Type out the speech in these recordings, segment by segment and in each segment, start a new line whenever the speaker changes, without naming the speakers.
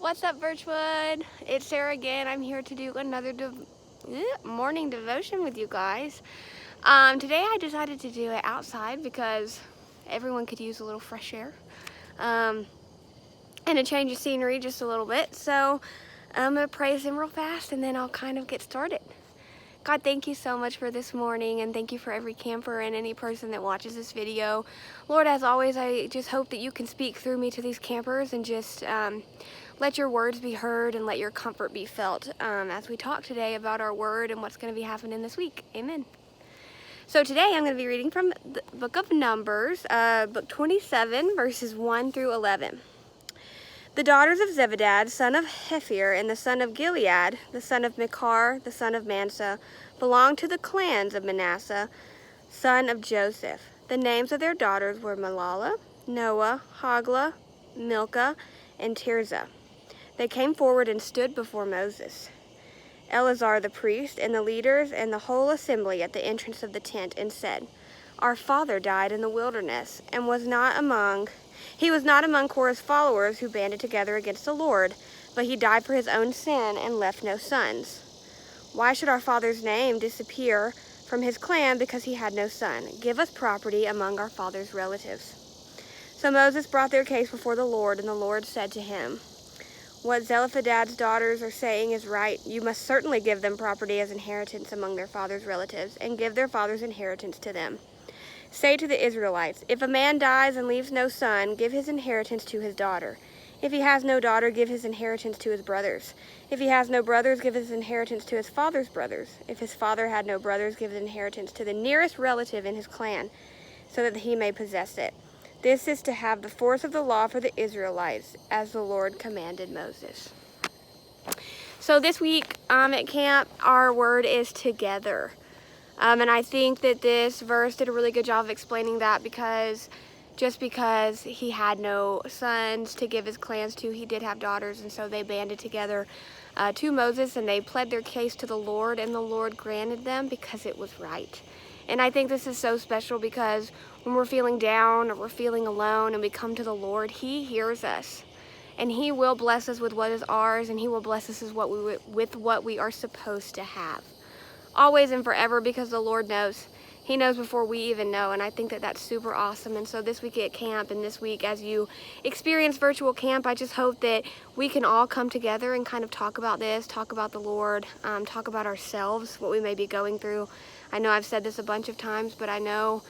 What's up, Birchwood? It's Sarah again. I'm here to do another morning devotion with you guys. Today I decided to do it outside because everyone could use a little fresh air and a change of scenery just a little bit. So I'm going to praise Him real fast and then I'll kind of get started. God, thank you so much for this morning, and thank you for every camper and any person that watches this video. Lord, as always, I just hope that you can speak through me to these campers and just let your words be heard and let your comfort be felt as we talk today about our word and what's going to be happening this week. Amen. So today I'm going to be reading from the book of Numbers, book 27, verses 1 through 11. The daughters of Zebedad, son of Hephir, and the son of Gilead, the son of Machir, the son of Manasseh, belonged to the clans of Manasseh, son of Joseph. The names of their daughters were Mahlah, Noah, Hoglah, Milcah, and Tirzah. They came forward and stood before Moses, Eleazar the priest, and the leaders and the whole assembly at the entrance of the tent, and said, "Our father died in the wilderness, and he was not among Korah's followers who banded together against the Lord, but he died for his own sin and left no sons. Why should our father's name disappear from his clan because he had no son? Give us property among our father's relatives." So Moses brought their case before the Lord, and the Lord said to him, "What Zelophehad's daughters are saying is right. You must certainly give them property as inheritance among their father's relatives, and give their father's inheritance to them. Say to the Israelites, if a man dies and leaves no son, give his inheritance to his daughter. If he has no daughter, give his inheritance to his brothers. If he has no brothers, give his inheritance to his father's brothers. If his father had no brothers, give his inheritance to the nearest relative in his clan, so that he may possess it. This is to have the force of the law for the Israelites, as the Lord commanded Moses." So this week at camp, our word is together. And I think that this verse did a really good job of explaining that, because he had no sons to give his clans to, he did have daughters, and so they banded together to Moses, and they pled their case to the Lord, and the Lord granted them because it was right. And I think this is so special because when we're feeling down or we're feeling alone and we come to the Lord, He hears us. And He will bless us with what is ours, and He will bless us with what we are supposed to have. Always and forever, because the Lord knows. He knows before we even know, and I think that that's super awesome. And so this week at camp, and this week as you experience virtual camp, I just hope that we can all come together and kind of talk about this, talk about the Lord, talk about ourselves, what we may be going through. I know I've said this a bunch of times, but I know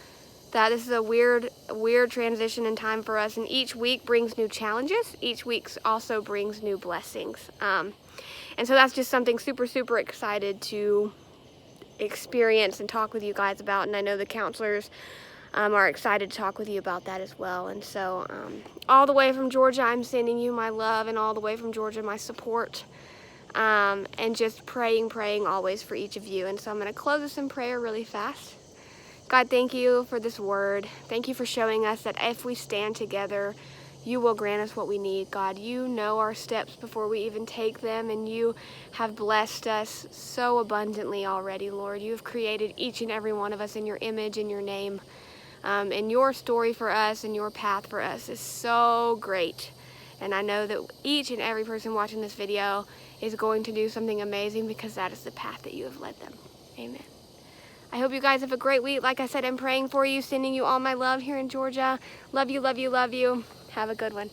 that this is a weird transition in time for us, and each week brings new challenges. Each week also brings new blessings. And so that's just something super excited to experience and talk with you guys about, and I know the counselors are excited to talk with you about that as well. And so all the way from Georgia, I'm sending you my love, and all the way from Georgia, my support, and just praying always for each of you. And so I'm going to close this in prayer really fast. God, thank you for this word. Thank you for showing us that if we stand together, you will grant us what we need. God, you know our steps before we even take them, and you have blessed us so abundantly already, Lord. You have created each and every one of us in your image and your name. And your story for us and your path for us is so great. And I know that each and every person watching this video is going to do something amazing, because that is the path that you have led them. Amen. I hope you guys have a great week. Like I said, I'm praying for you, sending you all my love here in Georgia. Love you, love you, love you. Have a good one.